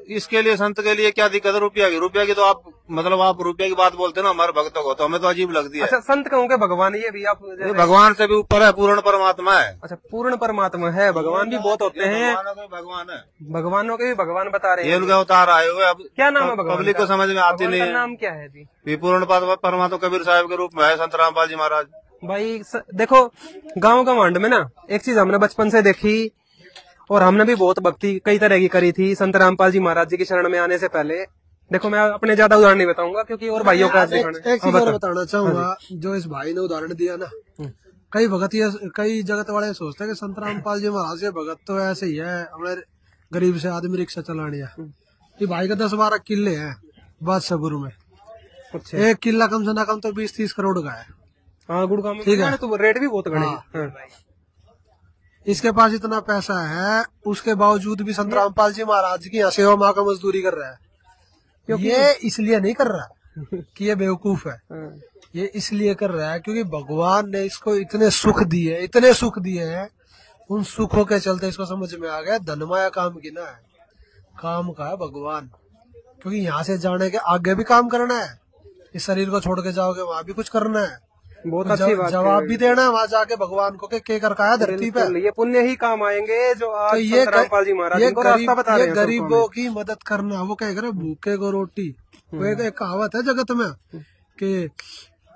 इसके लिए संत के लिए क्या दिक्कत है रुपया की तो आप मतलब आप रुपया की बात बोलते हैं ना हमारे भक्तों को, तो हमें तो अजीब लगती है। अच्छा, संत कहूँगे भगवान, ये भी आप भगवान से भी ऊपर है, पूर्ण परमात्मा है। अच्छा, पूर्ण परमात्मा है, भगवान भी बहुत होते हैं। भगवान है, भगवानों के भी भगवान बता रहे हैं। ये उनका अवतार आए हुए। अब क्या नाम है भगवान? पब्लिक को समझ में आती नहीं है। नाम क्या है जी? पूर्ण परमात्मा कबीर साहब के रूप में है संत रामपाल जी महाराज। भाई देखो, गाँव गंवांड में ना एक चीज हमने बचपन से देखी और हमने भी बहुत भक्ति कई तरह की करी थी संत रामपाल जी महाराज जी की शरण में आने से पहले। देखो, मैं अपने ज्यादा उदाहरण नहीं बताऊंगा क्योंकि और भाइयों का एक चीज और बताना चाहूंगा। जो इस भाई ने उदाहरण दिया ना, कई भगत कई जगत वाले सोचते हैं कि संत रामपाल जी महाराज के भगत तो ऐसे ही है, हमारे गरीब से आदमी रिक्शा चलाने। ये भाई का 10-12 किले हैं बादशाहपुर में। एक किला कम से कम तो 20-30 करोड़ का है। हाँ, गुड़गांव में ठीक है, तो रेट भी बहुत घने। इसके पास इतना पैसा है, उसके बावजूद भी संत रामपाल जी महाराज की यहाँ सेवा माँ का मजदूरी कर रहा है। ये इसलिए नहीं कर रहा कि ये बेवकूफ है, ये इसलिए कर रहा है क्योंकि भगवान ने इसको इतने सुख दिए हैं। उन सुखों के चलते इसको समझ में आ गया धनमाया काम की ना है, काम का है भगवान। क्योंकि यहाँ से जाने के आगे भी काम करना है, इस शरीर को छोड़ के जाओगे वहाँ भी कुछ करना है, बहुत अच्छी बात, जवाब भी देना है वहाँ जाके भगवान को के कर का धरती पे। ये पुण्य ही काम आएंगे जो आज तो ये रामपाल जी महाराज को रास्ता बता रहे हैं। गरीबों की मदद करना, वो कह रहे भूखे को रोटी। वो एक कहावत है जगत में कि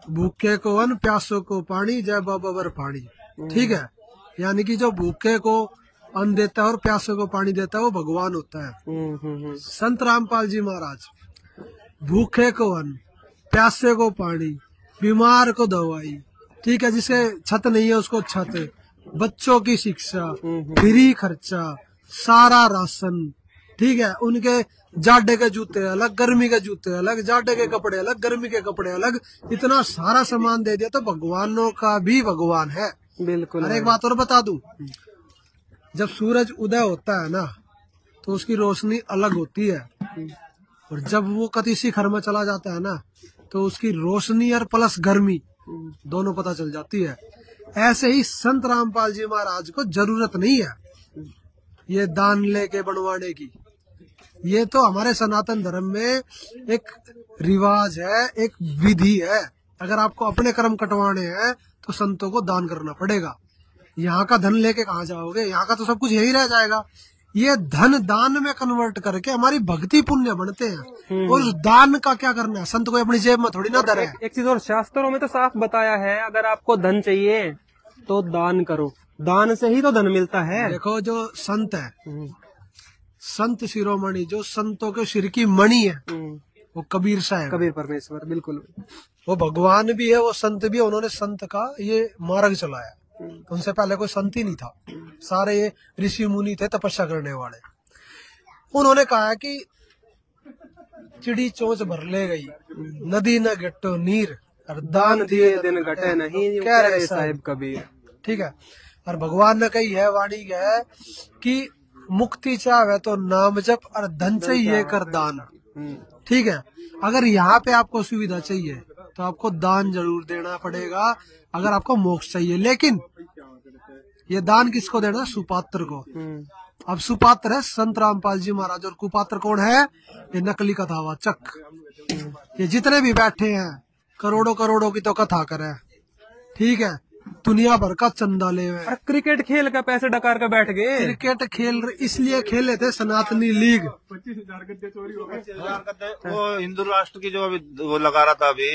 भूखे को अन्न, प्यासों को पानी, जय बाबा वर पानी। ठीक है, यानी कि जो भूखे को अन्न देता है और प्यासों को पानी देता है वो भगवान होता है। संत रामपाल जी महाराज भूखे को अन्न, प्यासे को पानी, बीमार को दवाई, ठीक है, जिसे छत नहीं है उसको छत, बच्चों की शिक्षा, फ्री खर्चा, सारा राशन। ठीक है, उनके जाड़े के जूते अलग, गर्मी के जूते अलग, जाड़े के कपड़े अलग, गर्मी के कपड़े अलग, इतना सारा सामान दे दिया। तो भगवानों का भी भगवान है। बिल्कुल। और एक बात और बता दूं, जब सूरज उदय होता है ना तो उसकी रोशनी अलग होती है, और जब वो कति शिखर में चला जाता है ना तो उसकी रोशनी और प्लस गर्मी दोनों पता चल जाती है। ऐसे ही संत रामपाल जी महाराज को जरूरत नहीं है ये दान लेके बनवाने की। ये तो हमारे सनातन धर्म में एक रिवाज है, एक विधि है। अगर आपको अपने कर्म कटवाने हैं तो संतों को दान करना पड़ेगा। यहाँ का धन लेके कहाँ जाओगे? यहाँ का तो सब कुछ यही रह जाएगा। ये धन दान में कन्वर्ट करके हमारी भक्ति पुण्य बनते हैं। और उस दान का क्या करना है? संत को अपनी जेब में थोड़ी ना धरे। एक चीज और, शास्त्रों में तो साफ बताया है, अगर आपको धन चाहिए तो दान करो, दान से ही तो धन मिलता है। देखो, जो संत है, संत शिरोमणि, जो संतों के सिर की मणि है, वो कबीर साहब, कबीर परमेश्वर। बिल्कुल, वो भगवान भी है, वो संत भी है। उन्होंने संत का ये मार्ग चलाया। उनसे पहले कोई संत ही नहीं था, सारे ये ऋषि मुनि थे, तपस्या करने वाले। उन्होंने कहा कि चिड़ी चोंच भर ले गई, नदी न गट्टो नीर, और दान दिए दिन घटे नहीं, कह रहे साहिब कबीर। ठीक है, और भगवान ने कही है, वाणी है कि मुक्ति चाहे तो नाम जप, और धन चाहिए कर दान। ठीक है, अगर यहाँ पे आपको सुविधा चाहिए तो आपको दान जरूर देना पड़ेगा अगर आपको मोक्ष चाहिए। लेकिन ये दान किसको देना? सुपात्र को। अब सुपात्र है संत रामपाल जी महाराज, और कुपात्र कौन है? ये नकली कथावाचक। ये जितने भी बैठे हैं करोड़ों करोड़ों की तो कथा करे, ठीक है, दुनिया भर का चंदा ले हुए। और क्रिकेट खेल का पैसे डकार के बैठ गए। क्रिकेट खेल इसलिए खेले थे सनातनी लीग। 25,000 गद्दे चोरी हो गए। वो हिंदू राष्ट्र की जो अभी वो लगा रहा था अभी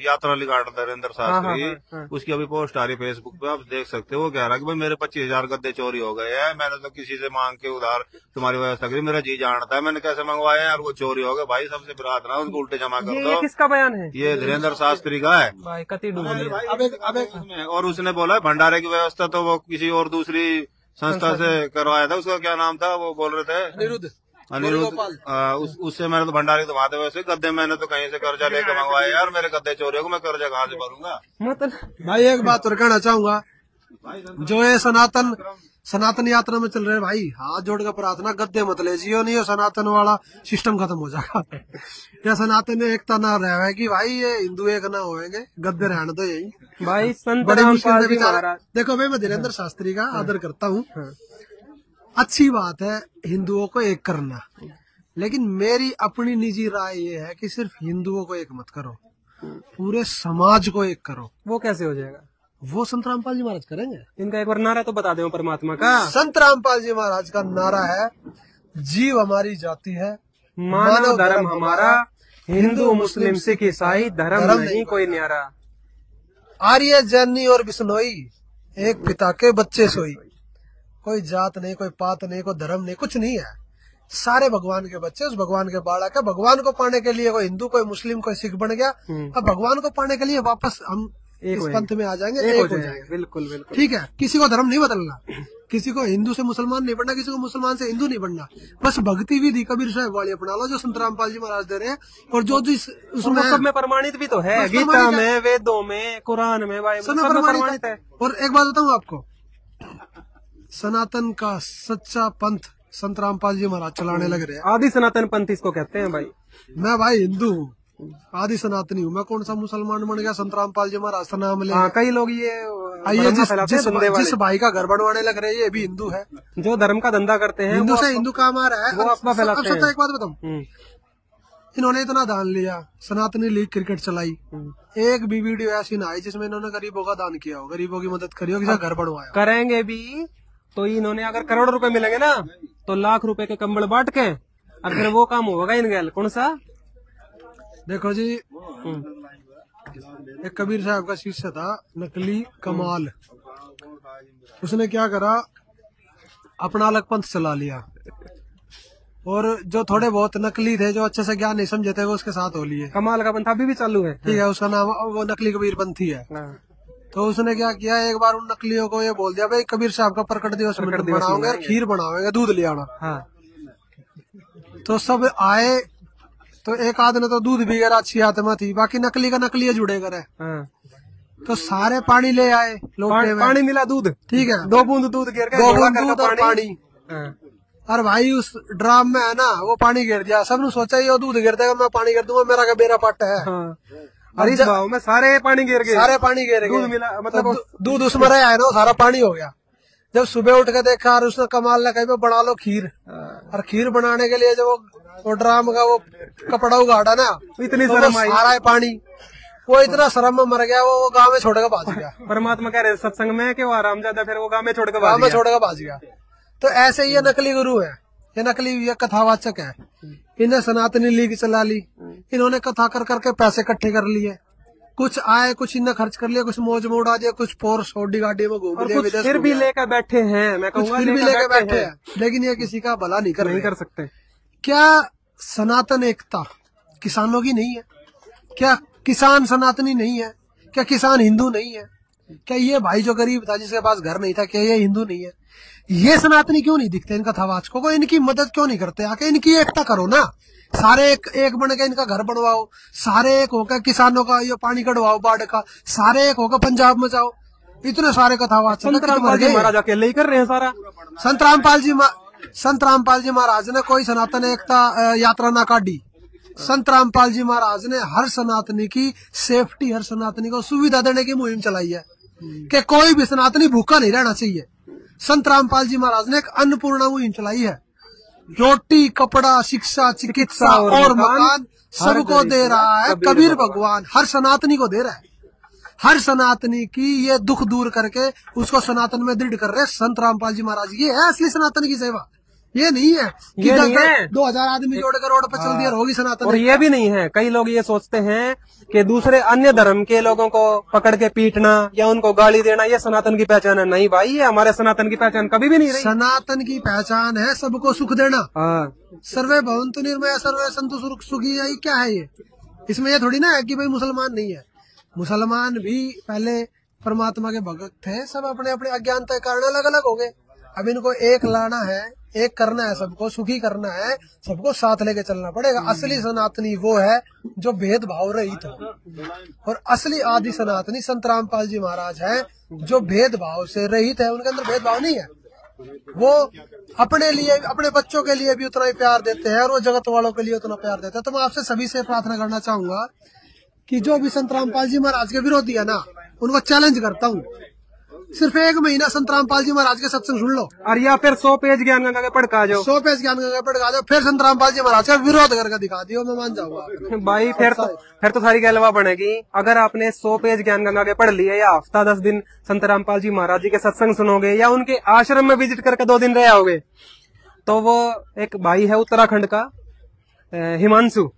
यात्रा लिगाड़ नरेंद्र शास्त्री, उसकी अभी पोस्ट आ रही फेसबुक पे, आप देख सकते हो। वो कह रहा कि भाई मेरे 25,000 गद्दे चोरी हो गए हैं, मैंने तो किसी से मांग के उधार तुम्हारी व्यवस्था करी, मेरा जी जानता है मैंने कैसे मंगवाया है और वो चोरी हो गए। भाई सबसे प्रार्थना उसको उल्टे जमा कर दो। किसका बयान है? ये धीरेन्द्र शास्त्री का है भाई, कति डूब लिया। और उसने बोला भंडारे की व्यवस्था तो वो किसी और दूसरी संस्था से करवाया था, उसका क्या नाम था वो बोल रहे थे अनिरुद्ध। उससे मैंने तो भंडारी तो वहां वैसे गद्दे मैंने तो कहीं से कर्जा लेकर मंगवाए यार, मेरे गद्दे चोरी हो, मैं कर्जा कहाँ से भरूंगा। मतलब भाई एक बात और कहना चाहूंगा, जो ये सनातन यात्रा में चल रहे भाई, हाथ जोड़ कर प्रार्थना, गद्दे मत ले जियो, नहीं हो सनातन वाला सिस्टम खत्म हो जाएगा। या सनातन एकता ना रहे कि भाई ये हिंदू एक ना होएंगे, गद्दे रहने दो यही भाई। बड़ी मुश्किल से बेचारा। देखो भाई मैं धीरेन्द्र शास्त्री का आदर करता हूँ, अच्छी बात है हिंदुओं को एक करना, लेकिन मेरी अपनी निजी राय ये है कि सिर्फ हिंदुओं को एक मत करो, पूरे समाज को एक करो। वो कैसे हो जाएगा? वो संत रामपाल जी महाराज करेंगे। इनका एक बार नारा तो बता दो परमात्मा का। संत रामपाल जी महाराज का नारा है, जीव हमारी जाति है, मानव धर्म हमारा, हिंदू मुस्लिम सिख ईसाई धर्म नहीं कोई न्यारा। आर्य जैनी और बिश्नोई एक पिता के बच्चे सोई। कोई जात नहीं, कोई पात नहीं, कोई धर्म नहीं, कुछ नहीं है, सारे भगवान के बच्चे, उस भगवान के बालक है। भगवान को पाने के लिए कोई हिंदू, कोई मुस्लिम, कोई सिख बन गया, अब भगवान को पाने के लिए वापस हम इस पंथ में आ जाएंगे, एक हो जाएंगे। बिल्कुल बिल्कुल ठीक है। किसी को धर्म नहीं बदलना, किसी को हिंदू से मुसलमान नहीं बनना, किसी को मुसलमान से हिंदू नहीं बनना, बस भक्ति विधि कबीर साहब वाली अपना लो जो संत रामपाल जी महाराज दे रहे हैं। और जो उसमें सब में प्रमाणित भी तो है, गीता में, वेदों में, कुरान में, सब में प्रमाणित है। और एक बात बताऊँ आपको, सनातन का सच्चा पंथ संत रामपाल जी महाराज चलाने लग रहे हैं। आदि सनातन पंथ इसको कहते हैं भाई। मैं भाई हिंदू हूँ, आदि सनातनी हूँ, मैं कौन सा मुसलमान बन गया संत रामपाल जी महाराज का नाम ले। कई लोग ये जिस भाई का घर बनवाने लग रहे हैं ये भी हिंदू है, जो धर्म का धंधा करते हैं, हिंदू से हिंदू काम आ रहा है, वो अफवाह फैलाते हैं। एक बात बताऊँ, इन्होंने इतना दान लिया, सनातनी लीग क्रिकेट चलाई, एक भी वीडियो ऐसी ना आई जिसमें इन्होंने गरीबों का दान किया हो, गरीबों की मदद करी हो, किसी घर बनवाया। करेंगे भी तो इन्होंने अगर करोड़ रुपए मिलेंगे ना तो लाख रुपए के कंबल बांट के और फिर वो काम होगा इनके। कौन सा? देखो जी, एक कबीर साहब का शिष्य था नकली कमाल, उसने क्या करा, अपना अलग पंथ चला लिया, और जो थोड़े बहुत नकली थे, जो अच्छे से ज्ञान नहीं समझे थे, वो उसके साथ हो लिए। कमाल का पंथ अभी भी चालू है। ठीक है, उसका नाम वो नकली कबीर पंथी है। तो उसने क्या किया, एक बार उन नकलियों को ये बोल दिया, भाई कबीर साहब का प्रकट दिवस बनाओगे और खीर बनाओगे, दूध ले आना। तो सब आए, तो एक आदमी तो दूध भी गया, अच्छी आत्मा थी, बाकी नकली का नकली जुड़े करे। तो सारे पानी ले आए, पानी मिला दूध, ठीक है, 2 बूंद दूध गिर गया, 2 बूंद दूध और पानी। और भाई उस ड्राम में है ना वो पानी गिर दिया, सबने सोचा ये दूध गिर देगा, मैं पानी गिर दूंगा, मेरा का बेरा पट है। हरीश भाव में सारे पानी गिर गए, सारे पानी गिर गए, दूध मिला, मतलब दूध उसमें रहा है ना, सारा पानी हो गया। जब सुबह उठ के देखा और उसने कमाल ने कहा बना लो खीर, और खीर बनाने के लिए जो वो ड्राम का वो कपड़ा उगाड़ा ना, इतनी तो सारा है पानी, वो इतना शर्म में मर गया, वो गाँव में छोड़ के भाग गया। परमात्मा कह रहे सत्संग में कि वो आराम ज्यादा, फिर वो गाँव में छोड़ के भाग गया। तो ऐसे ही ये नकली गुरु है, ये नकली ये कथावाचक है, इन्हें सनातनी लीग चला ली, इन्होंने कथा कर करके पैसे इकट्ठे कर लिए, कुछ आए, कुछ इन्हें खर्च कर लिया, कुछ मौज में उड़ा दिया, कुछ पोर्स ऑडी गाड़ी में घूम लिया, विदेश फिर भी लेकर बैठे हैं, मैं कहूँगा फिर भी लेकर बैठे हैं, लेकिन ये किसी का भला नहीं कर सकते। क्या सनातन एकता किसानों की नहीं है? क्या किसान सनातनी नहीं है? क्या किसान हिंदू नहीं है? क्या ये भाई जो गरीब था जिसके पास घर नहीं था, क्या ये हिंदू नहीं है? ये सनातनी क्यों नहीं दिखते इन कथावाचकों को? इनकी मदद क्यों नहीं करते? आके इनकी एकता करो ना, सारे एक बन के इनका घर बनवाओ, सारे एक होकर किसानों का ये पानी कढ़वाओ बाढ़ का, सारे एक होकर पंजाब में जाओ। इतने सारे कथावाचक महाराज अकेले ही कर रहे हैं सारा। संत रामपाल जी महाराज ने कोई सनातन एकता यात्रा ना काटी। संत रामपाल जी महाराज ने हर सनातनी की सेफ्टी, हर सनातनी को सुविधा देने की मुहिम चलाई है कि कोई भी सनातनी भूखा नहीं रहना चाहिए। संत रामपाल जी महाराज ने एक अन्नपूर्णा मुहिम चलाई है, रोटी, कपड़ा, शिक्षा, चिकित्सा और मकान सबको दे रहा है कबीर भगवान, हर सनातनी को दे रहा है। हर सनातनी की ये दुख दूर करके उसको सनातन में दृढ़ कर रहे संत रामपाल जी महाराज। ये है असली सनातन की सेवा। ये नहीं है कि 2000 आदमी जोड़ कर रोड पर चल दिया होगी सनातन। और ये भी नहीं है, कई लोग ये सोचते हैं कि दूसरे अन्य धर्म के लोगों को पकड़ के पीटना या उनको गाली देना ये सनातन की पहचान है। नहीं भाई, ये हमारे सनातन की पहचान कभी भी नहीं रही। सनातन की पहचान है सबको सुख देना। सर्वे भवन्तु निर्भया सर्वे सन्तु सुखी, यही क्या है ये? इसमें ये थोड़ी ना है कि भाई मुसलमान नहीं है। मुसलमान भी पहले परमात्मा के भक्त थे, सब अपने अपने अज्ञानता के कारण अलग अलग हो गए। अब इनको एक लाना है, एक करना है, सबको सुखी करना है, सबको साथ लेके चलना पड़ेगा। असली सनातनी वो है जो भेदभाव रहित हो, और असली आदि सनातनी संत रामपाल जी महाराज है जो भेदभाव से रहित है। उनके अंदर भेदभाव नहीं है। वो अपने लिए, अपने बच्चों के लिए भी उतना ही प्यार देते हैं और वो जगत वालों के लिए उतना प्यार देते हैं। तो मैं आपसे सभी से प्रार्थना करना चाहूंगा कि जो भी संत रामपाल जी महाराज के विरोधी है ना, उनको चैलेंज करता हूँ, सिर्फ 1 महीना संत रामपाल जी महाराज के सत्संग सुन लो, और या फिर 100 पेज ज्ञान गंगा के पढ़ जाओ, 100 पेज ज्ञान गंगा पढ़ जाओ, फिर संत रामपाल जी महाराज का विरोध करके दिखा दियो, मैं मान जाऊंगा भाई। फिर तो सारी गलवा बनेगी। अगर आपने 100 पेज ज्ञान गंगा के पढ़ लिए या हफ्ता 10 दिन संत रामपाल जी महाराज जी के सत्संग सुनोगे या उनके आश्रम में विजिट करके 2 दिन रहे होगे, तो वो एक भाई है उत्तराखंड का हिमांशु,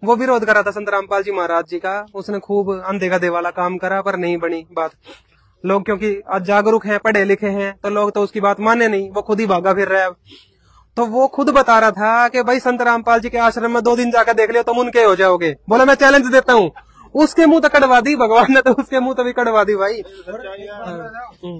वो विरोध करा था संत रामपाल जी महाराज जी का। उसने खूब अंधे गधे वाला काम करा, पर नहीं बनी बात। लोग क्योंकि आज जागरूक हैं, पढ़े लिखे हैं, तो लोग तो उसकी बात माने नहीं, वो खुद ही भागा फिर रहा है। तो वो खुद बता रहा था कि भाई संत रामपाल जी के आश्रम में 2 दिन जाकर देख लियो तुम उनके हो जाओगे। बोला मैं चैलेंज देता हूँ। उसके मुंह तो कड़वा दी भगवान ने, तो उसके मुंह तो भी कड़वा दी भाई।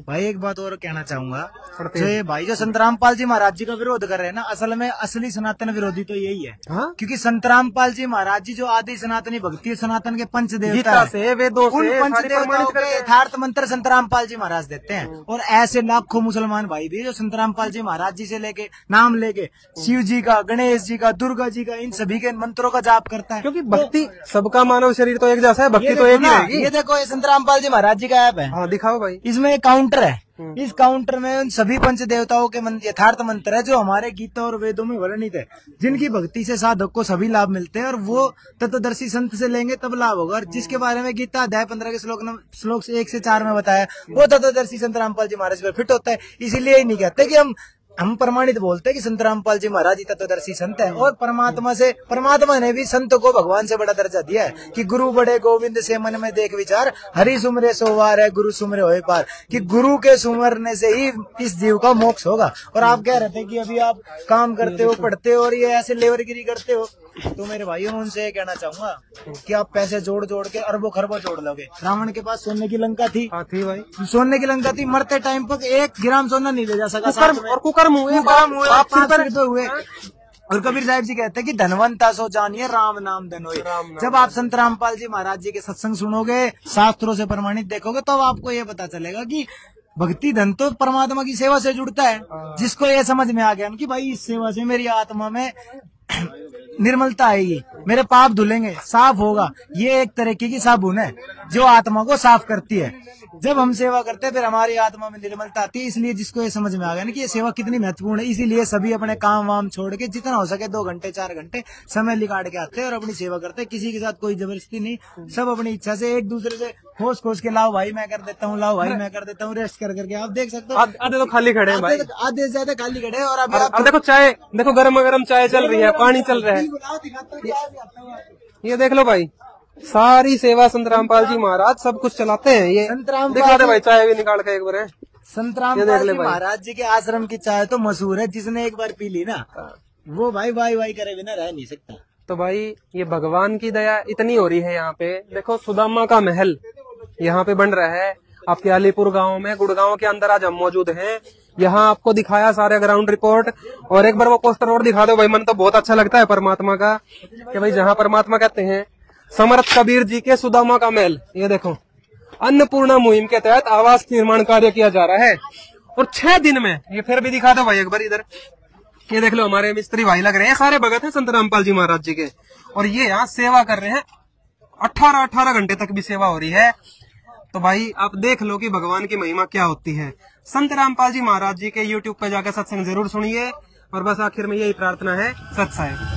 भाई एक बात और कहना चाहूंगा, जो ये भाई जो संत रामपाल जी महाराज जी का विरोध कर रहे हैं ना, असल में असली सनातन विरोधी तो यही है। क्योंकि संत रामपाल जी महाराज जी जो आदि सनातनी भक्ति सनातन के पंच देवता से, वेदों से, उन पंच देवताओं के यथार्थ मंत्र संत रामपाल जी महाराज देते हैं। और ऐसे लाखों मुसलमान भाई भी जो संत रामपाल जी महाराज जी से लेके नाम लेके शिव जी का, गणेश जी का, दुर्गा जी का, इन सभी के मंत्रों का जाप करता है। क्योंकि भक्ति सबका मानव शरीर तो एक जैसा है, भक्ति तो एक ही रहेगी। ये देखो, ये संत रामपाल जी महाराज जी का ऐप है। हाँ दिखाओ भाई। इसमें एक काउंटर है। इस काउंटर में उन सभी पंच देवताओं के यथार्थ मंत्र है जो हमारे गीता और वेदों में वर्णित है, जिनकी भक्ति से साधक को सभी लाभ मिलते हैं। और वो तत्वदर्शी संत से लेंगे तब लाभ होगा। और जिसके बारे में गीता अध्याय 15 के श्लोक 1 से 4 में बताया, वो तत्वदर्शी संत रामपाल जी महाराज पर फिट होता है। इसीलिए नहीं कहते कि हम प्रमाणित बोलते हैं कि संत रामपाल जी महाराज जी तत्वदर्शी संत है। और परमात्मा ने भी संत को भगवान से बड़ा दर्जा दिया है कि गुरु बड़े गोविंद से मन में देख विचार, हरि सुमरे सोवार है गुरु सुमरे होए पार, कि गुरु के सुमरने से ही इस जीव का मोक्ष होगा। और आप कह रहे थे कि अभी आप काम करते हो, पढ़ते हो और ये ऐसे लेवरगिरी करते हो, तो मेरे भाइयों में उनसे कहना चाहूंगा कि आप पैसे जोड़ जोड़ के अरबों खरबों जोड़ लोगे। रावण के पास सोने की लंका थी, भाई सोने की लंका थी, मरते टाइम पर 1 ग्राम सोना नहीं ले जा सका। कुकर्म हुए, आप हुए। और कबीर साहब जी कहते हैं कि धनवंता सो जानिए राम नाम धन होए। जब आप संत रामपाल जी महाराज जी के सत्संग सुनोगे, शास्त्रों से प्रमाणित देखोगे, तो आपको ये पता चलेगा कि भक्ति धन तो परमात्मा की सेवा से जुड़ता है। जिसको ये समझ में आ गया कि भाई इस सेवा से मेरी आत्मा में निर्मलता आएगी, मेरे पाप धुलेंगे, साफ होगा, ये एक तरीके की साबुन है जो आत्मा को साफ करती है। जब हम सेवा करते हैं फिर हमारी आत्मा में निर्मलता आती है। इसलिए जिसको ये समझ में आ गया ना कि ये सेवा कितनी महत्वपूर्ण है, इसीलिए सभी अपने काम वाम छोड़ के जितना हो सके 2 घंटे 4 घंटे समय निकाल के आते हैं और अपनी सेवा करते हैं। किसी के साथ कोई जबरदस्ती नहीं, सब अपनी इच्छा से एक दूसरे से खोज खोज के लाओ भाई मैं कर देता हूँ, लाओ भाई मैं कर देता हूँ, रेस्ट कर करके आप देख सकते हो। आधे तो खाली खड़े हैं भाई, आधे से ज्यादा खाली खड़े हैं। और अभी अब देखो चाय, देखो गरम गरम चाय चल रही है, पानी चल रहा है, ये देख लो भाई। सारी सेवा संत रामपाल जी महाराज सब कुछ चलाते हैं। ये दिखा दे भाई, चाय भी निकाल के एक बार है। संत रामपाल जी महाराज जी के आश्रम की चाय तो मशहूर है, जिसने एक बार पी ली ना वो भाई वाई करे बिना रह नहीं सकता। तो भाई ये भगवान की दया इतनी हो रही है यहाँ पे। देखो सुदामा का महल यहाँ पे बन रहा है आपके अलीपुर गांव में, गुड़गांव के अंदर आज हम मौजूद हैं। यहाँ आपको दिखाया सारे ग्राउंड रिपोर्ट, और एक बार वो पोस्टर और दिखा दो भाई। मन तो बहुत अच्छा लगता है परमात्मा का कि भाई जहाँ परमात्मा कहते हैं समर्थ कबीर जी के सुदामा का महल। ये देखो अन्नपूर्णा मुहिम के तहत आवास निर्माण कार्य किया जा रहा है और 6 दिन में, ये फिर भी दिखा दो भाई एक बार इधर, ये देख लो हमारे मिस्त्री भाई लग रहे हैं, सारे भगत हैं संत रामपाल जी महाराज जी के, और ये यहाँ सेवा कर रहे हैं। 18 घंटे तक भी सेवा हो रही है। तो भाई आप देख लो कि भगवान की महिमा क्या होती है। संत रामपाल जी महाराज जी के YouTube पे जाकर सत्संग जरूर सुनिए। और बस आखिर में यही प्रार्थना है, सत साहिब।